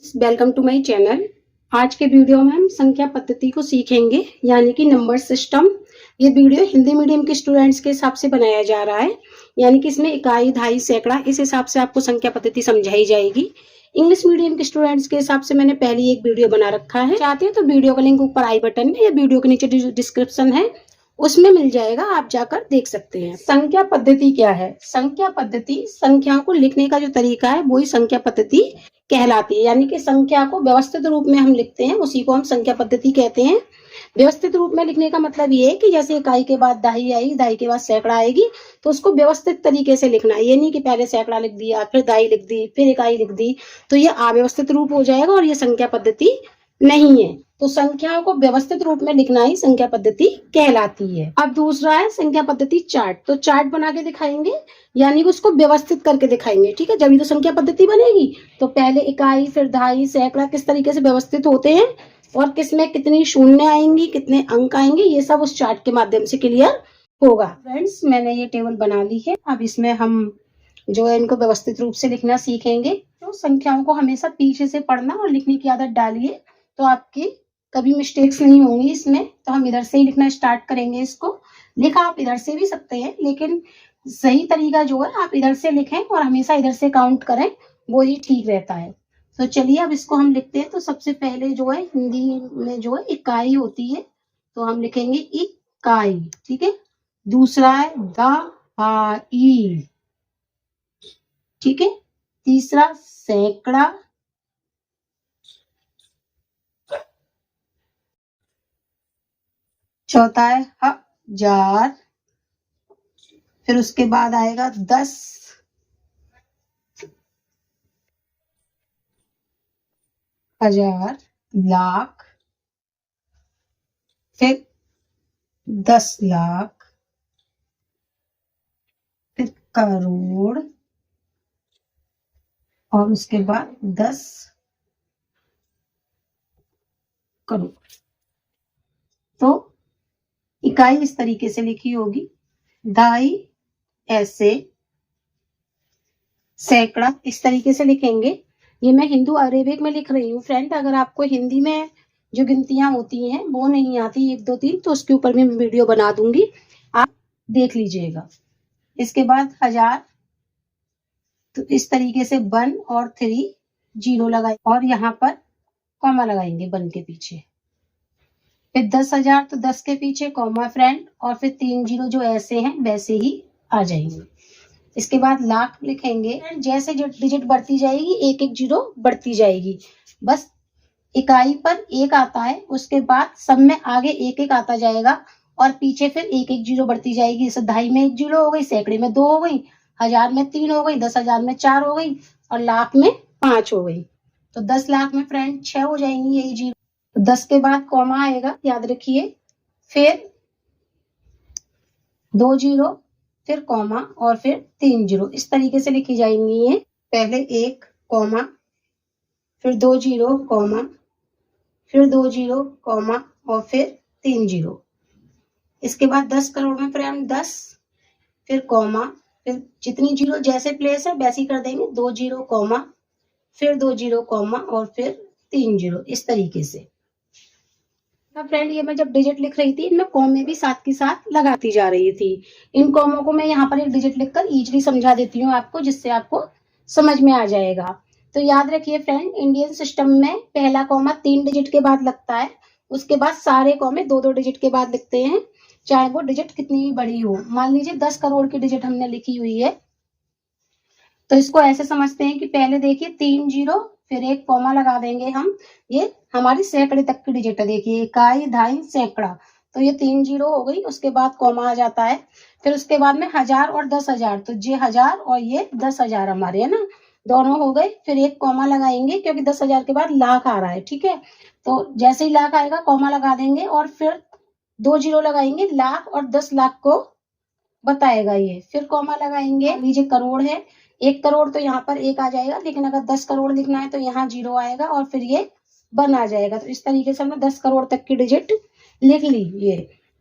Welcome to my channel. आज के video में हम संख्या पद्धति को सीखेंगे, यानी कि नंबर सिस्टम। ये वीडियो हिंदी मीडियम के स्टूडेंट्स के हिसाब से बनाया जा रहा है, यानी कि इसमें इकाई, दहाई, सैकड़ा इस हिसाब से आपको संख्या पद्धति समझाई जाएगी। इंग्लिश मीडियम के स्टूडेंट्स के हिसाब से मैंने पहले एक वीडियो बना रखा है, चाहते हैं तो वीडियो का लिंक ऊपर आई बटन में या वीडियो के नीचे डिस्क्रिप्शन है उसमें मिल जाएगा, आप जाकर देख सकते हैं। संख्या पद्धति क्या है? संख्या पद्धति संख्याओं को लिखने का जो तरीका है वही संख्या पद्धति कहलाती है, यानी कि संख्या को व्यवस्थित रूप में हम लिखते हैं, उसी को हम संख्या पद्धति कहते हैं। व्यवस्थित रूप में लिखने का मतलब ये है कि जैसे इकाई के बाद दहाई आई, दहाई के बाद सैकड़ा आएगी, तो उसको व्यवस्थित तरीके से लिखना है। ये नहीं कि पहले सैकड़ा लिख दिया, फिर दहाई लिख दी, फिर इकाई लिख दी, तो ये अव्यवस्थित रूप हो जाएगा और ये संख्या पद्धति नहीं है। तो संख्याओं को व्यवस्थित रूप में लिखना ही संख्या पद्धति कहलाती है। अब दूसरा है संख्या पद्धति चार्ट। तो चार्ट बना के दिखाएंगे, यानी कि उसको व्यवस्थित करके दिखाएंगे, ठीक है। जब तो संख्या पद्धति बनेगी तो पहले इकाई, फिर दहाई, सैकड़ा किस तरीके से व्यवस्थित होते हैं और किसमें कितनी शून्य आएंगी, कितने अंक आएंगे, ये सब उस चार्ट के माध्यम से क्लियर होगा। फ्रेंड्स, मैंने ये टेबल बना ली है। अब इसमें हम जो है इनको व्यवस्थित रूप से लिखना सीखेंगे। तो संख्याओं को हमेशा पीछे से पढ़ना और लिखने की आदत डालिए, तो आपकी कभी मिस्टेक्स नहीं होंगी इसमें। तो हम इधर से ही लिखना स्टार्ट करेंगे। इसको लिखा आप इधर से भी सकते हैं, लेकिन सही तरीका जो है आप इधर से लिखें और हमेशा इधर से काउंट करें, वो ही ठीक रहता है। तो चलिए अब इसको हम लिखते हैं। तो सबसे पहले जो है हिंदी में जो है इकाई होती है, तो हम लिखेंगे इकाई, ठीक है। दूसरा है दहाई, ठीक है। तीसरा सैकड़ा, चौथा है हजार, फिर उसके बाद आएगा 10, हजार, लाख, फिर 10 लाख, फिर करोड़, और उसके बाद 10 करोड़। तो इकाई इस तरीके से लिखी होगी, दहाई ऐसे, सैकड़ा इस तरीके से लिखेंगे। ये मैं हिंदू अरेबिक में लिख रही हूँ फ्रेंड। अगर आपको हिंदी में जो गिनतियां होती हैं वो नहीं आती 1 2 3, तो उसके ऊपर भी मैं वीडियो बना दूंगी, आप देख लीजिएगा। इसके बाद हजार, तो इस तरीके से 1 और 3 जीरो लगाए और यहाँ पर कॉमा लगाएंगे 1 के पीछे। फिर 10,000, तो 10 के पीछे कॉमा फ्रेंड, और फिर 3 जीरो जो ऐसे हैं वैसे ही आ जाएंगे। इसके बाद लाख लिखेंगे। जैसे जो डिजिट बढ़ती जाएगी एक एक जीरो बढ़ती जाएगी, बस इकाई पर 1 आता है, उसके बाद सब में आगे 1 1 आता जाएगा और पीछे फिर 1 1 जीरो बढ़ती जाएगी। जैसे दहाई में 1 जीरो हो गई, सैकड़े में 2 हो गई, हजार में 3 हो गई, 10,000 में 4 हो गई और लाख में 5 हो गई। तो 10 लाख में फ्रेंड 6 हो जाएंगी यही जीरो। 10 के बाद कॉमा आएगा, याद रखिए, फिर 2 जीरो, फिर कॉमा और फिर 3 जीरो, इस तरीके से लिखी जाएंगी ये। पहले 1 कॉमा, फिर 2 जीरो कॉमा, फिर 2 जीरो कॉमा और फिर 3 जीरो। इसके बाद 10 करोड़ में फ्रेंड 10, फिर कॉमा, फिर जितनी जीरो जैसे प्लेस है वैसे ही कर देंगे, 2 जीरो कॉमा, फिर 2 जीरो कॉमा और फिर 3 जीरो, इस तरीके से। फ्रेंड, ये मैं जब डिजिट लिख रही थी इनमें कॉमे भी साथ के साथ लगाती जा रही थी। इन कॉमों को मैं यहाँ पर एक डिजिट लिखकर इजीली समझा देती हूँ आपको, जिससे आपको समझ में आ जाएगा। तो याद रखिए फ्रेंड, इंडियन सिस्टम में पहला कॉमा 3 डिजिट के बाद लगता है, उसके बाद सारे कॉमे 2 2 डिजिट के बाद लिखते हैं, चाहे वो डिजिट कितनी भी बड़ी हो। मान लीजिए 10 करोड़ की डिजिट हमने लिखी हुई है, तो इसको ऐसे समझते हैं कि पहले देखिए 3 जीरो, फिर 1 कॉमा लगा देंगे हम, ये हमारी सैकड़े तक की डिजिट है। देखिए इकाई, दहाई, सैकड़ा, तो ये 3 जीरो हो गई, उसके बाद कॉमा आ जाता है। फिर उसके बाद में हजार और 10,000, तो ये हजार और ये 10,000 हमारे है ना, दोनों हो गए। फिर 1 कॉमा लगाएंगे क्योंकि 10,000 के बाद लाख आ रहा है, ठीक है। तो जैसे ही लाख आएगा कॉमा लगा देंगे और फिर 2 जीरो लगाएंगे, लाख और 10 लाख को बताएगा ये, फिर कॉमा लगाएंगे। लीजिए करोड़ है, 1 करोड़, तो यहाँ पर 1 आ जाएगा, लेकिन अगर 10 करोड़ लिखना है तो यहाँ 0 आएगा और फिर ये 1 आ जाएगा। तो इस तरीके से हमने 10 करोड़ तक की डिजिट लिख ली ये।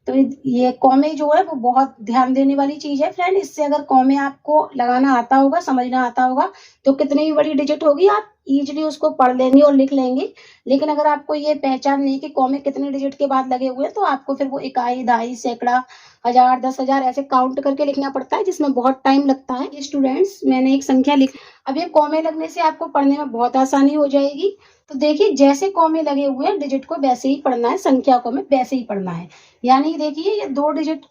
तो ये कॉमे जो है वो बहुत ध्यान देने वाली चीज है फ्रेंड। इससे अगर कॉमे आपको लगाना आता होगा, समझना आता होगा, तो कितनी भी बड़ी डिजिट होगी आप इजीली उसको पढ़ लेंगे और लिख लेंगे। लेकिन अगर आपको ये पहचान नहीं कि कॉमे कितने डिजिट के बाद लगे हुए हैं, तो आपको फिर वो इकाई, दहाई, सैकड़ा, हजार, 10,000 ऐसे काउंट करके लिखना पड़ता है, जिसमें बहुत टाइम लगता है। ये स्टूडेंट्स, मैंने एक संख्या लिख, अब ये कॉमे लगने से आपको पढ़ने में बहुत आसानी हो जाएगी। तो देखिए, जैसे कॉमे लगे हुए हैं डिजिट को वैसे ही पढ़ना है, संख्या को में वैसे ही पढ़ना है। यानी देखिए, ये 2 डिजिट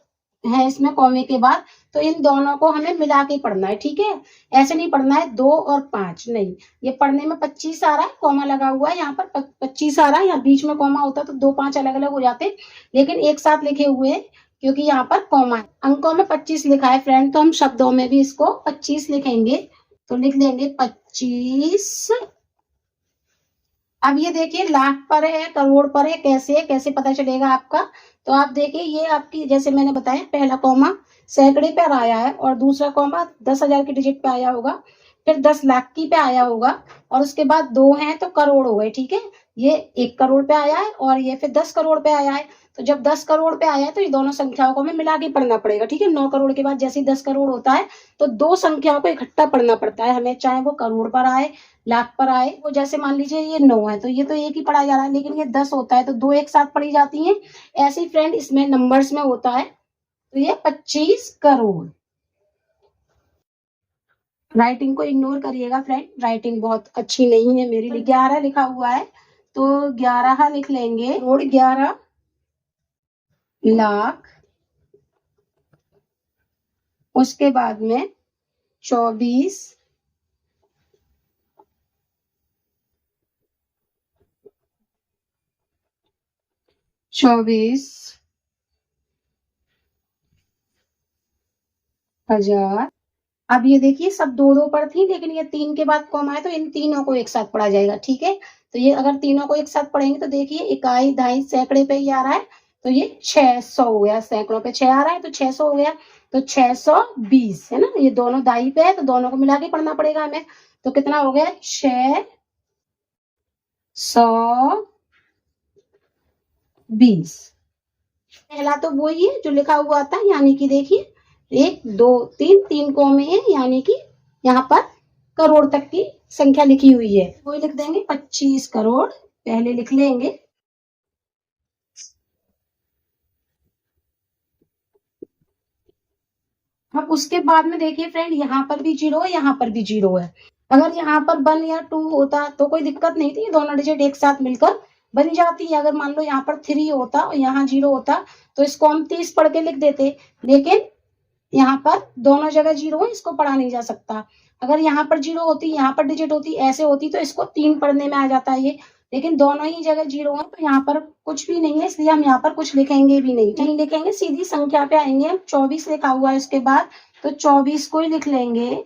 है इसमें कॉमे के बाद, तो इन दोनों को हमें मिला के पढ़ना है, ठीक है। ऐसे नहीं पढ़ना है 2 और 5, नहीं। ये पढ़ने में 25 आ रहा है, कॉमा लगा हुआ है यहाँ पर 25 आ रहा है, यहाँ बीच में कॉमा होता तो 2 5 अलग अलग हो जाते, लेकिन एक साथ लिखे हुए हैं क्योंकि यहाँ पर कॉमा है। अंकों में 25 लिखा है फ्रेंड, तो हम शब्दों में भी इसको 25 लिखेंगे। तो लिख लेंगे 25। अब ये देखिए, लाख पर है, करोड़ पर है, कैसे पता चलेगा आपका। तो आप देखिए, ये आपकी, जैसे मैंने बताया, पहला कॉमा सैकड़े पर आया है और दूसरा कॉमा 10,000 की डिजिट पे आया होगा, फिर 10 लाख की पे आया होगा, और उसके बाद 2 हैं तो करोड़ हो गए, ठीक है। ये 1 करोड़ पे आया है और ये फिर 10 करोड़ पे आया है। तो जब 10 करोड़ पे आया है तो ये दोनों संख्याओं को हमें मिला के पढ़ना पड़ेगा, ठीक है। 9 करोड़ के बाद जैसे ही 10 करोड़ होता है तो 2 संख्याओं को इकट्ठा पढ़ना पड़ता है हमें, चाहे वो करोड़ पर आए, लाख पर आए। वो जैसे मान लीजिए ये 9 है तो ये तो एक ही पढ़ा जा रहा है, लेकिन ये 10 होता है तो 2 एक साथ पढ़ी जाती हैं। ऐसे ही फ्रेंड इसमें नंबर्स में होता है। तो ये 25 करोड़। राइटिंग को इग्नोर करिएगा फ्रेंड, राइटिंग बहुत अच्छी नहीं है मेरी। 11 लिखा हुआ है तो 11 लिख लेंगे, करोड़ 11 लाख, उसके बाद में 24 हजार। अब ये देखिए, सब 2 पर थी, लेकिन ये 3 के बाद कॉमा है तो इन तीनों को एक साथ पढ़ा जाएगा, ठीक है। तो ये अगर तीनों को एक साथ पढ़ेंगे तो देखिए, इकाई, दहाई, सैकड़े पे ही आ रहा है, तो ये 600 हो गया। सैकड़ों पे 6 आ रहा है तो 600 हो गया, तो 620 है ना। ये दोनों दाई पे है तो दोनों को मिला के पढ़ना पड़ेगा हमें। तो कितना हो गया, 620। पहला तो वही है जो लिखा हुआ था, यानी कि देखिए 1 2 3 3 कॉमे है, यानी कि यहाँ पर करोड़ तक की संख्या लिखी हुई है। वो लिख देंगे 25 करोड़, पहले लिख लेंगे। अब उसके बाद में देखिए फ्रेंड, यहाँ पर भी 0 है, यहाँ पर भी 0 है। अगर यहाँ पर 1 या 2 होता तो कोई दिक्कत नहीं थी, ये दोनों डिजिट एक साथ मिलकर बन जाती है। अगर मान लो यहाँ पर 3 होता और यहाँ 0 होता तो इसको हम 30 पढ़ के लिख देते, लेकिन यहाँ पर दोनों जगह 0 है, इसको पढ़ा नहीं जा सकता। अगर यहाँ पर 0 होती, यहाँ पर डिजिट होती, ऐसे होती तो इसको 3 पढ़ने में आ जाता है ये, लेकिन दोनों ही जगह 0 है तो यहाँ पर कुछ भी नहीं है, इसलिए हम यहाँ पर कुछ लिखेंगे भी नहीं लिखेंगे, सीधी संख्या पे आएंगे हम। 24 लिखा हुआ है उसके बाद, तो 24 को ही लिख लेंगे।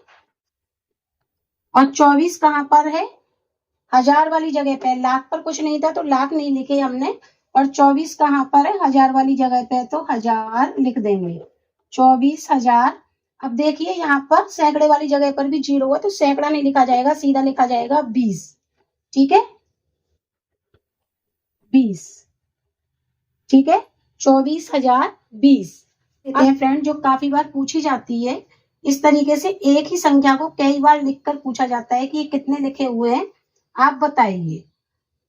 और 24 कहाँ पर है, हजार वाली जगह पे। लाख पर कुछ नहीं था तो लाख नहीं लिखे हमने, और 24 कहाँ पर है, हजार वाली जगह पे, तो 1000 लिख देंगे। 24,000। अब देखिए, यहाँ पर सैकड़े वाली जगह पर भी 0 है तो सैकड़ा नहीं लिखा जाएगा, सीधा लिखा जाएगा 20, ठीक है, 20, ठीक है। 24,020 फ्रेंड, जो काफी बार पूछी जाती है। इस तरीके से एक ही संख्या को कई बार लिखकर पूछा जाता है कि ये कितने लिखे हुए हैं, आप बताइए।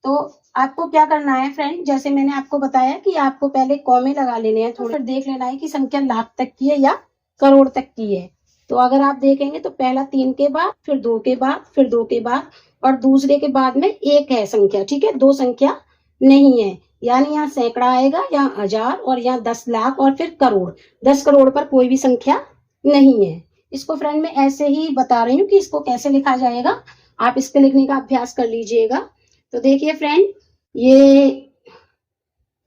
तो आपको क्या करना है फ्रेंड, जैसे मैंने आपको बताया कि आपको पहले कॉमे लगा लेने हैं, थोड़ा देख लेना है कि संख्या लाख तक की है या करोड़ तक की है। तो अगर आप देखेंगे तो पहला 3 के बाद, फिर 2 के बाद, फिर 2 के बाद, और दूसरे के बाद में 1 है संख्या, ठीक है। 2 संख्या नहीं है, यानी यहाँ सैकड़ा आएगा, यहाँ हजार, और यहाँ 10 लाख, और फिर करोड़। 10 करोड़ पर कोई भी संख्या नहीं है। इसको फ्रेंड मैं ऐसे ही बता रही हूँ कि इसको कैसे लिखा जाएगा, आप इसके लिखने का अभ्यास कर लीजिएगा। तो देखिए फ्रेंड, ये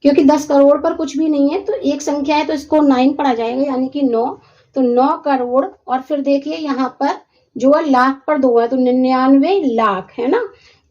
क्योंकि 10 करोड़ पर कुछ भी नहीं है तो एक संख्या है तो इसको 9 पढ़ा जाएगा, यानी कि 9। तो 9 करोड़, और फिर देखिए यहाँ पर जो है लाख पर 2 है तो 99 लाख है ना।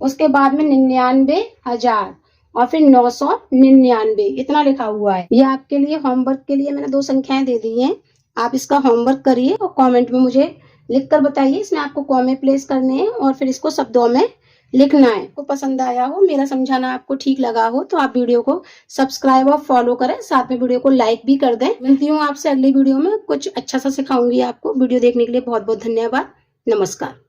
उसके बाद में 99,000, और फिर 999, इतना लिखा हुआ है। ये आपके लिए होमवर्क के लिए मैंने 2 संख्याएं दे दी हैं, आप इसका होमवर्क करिए और कमेंट में मुझे लिखकर बताइए इसमें आपको कॉमे प्लेस करने हैं और फिर इसको शब्दों में लिखना है। आपको पसंद आया हो, मेरा समझाना आपको ठीक लगा हो, तो आप वीडियो को सब्सक्राइब और फॉलो करें, साथ में वीडियो को लाइक भी कर दें। मिलती हूँ आपसे अगली वीडियो में, कुछ अच्छा सा सिखाऊंगी आपको। वीडियो देखने के लिए बहुत बहुत धन्यवाद। नमस्कार।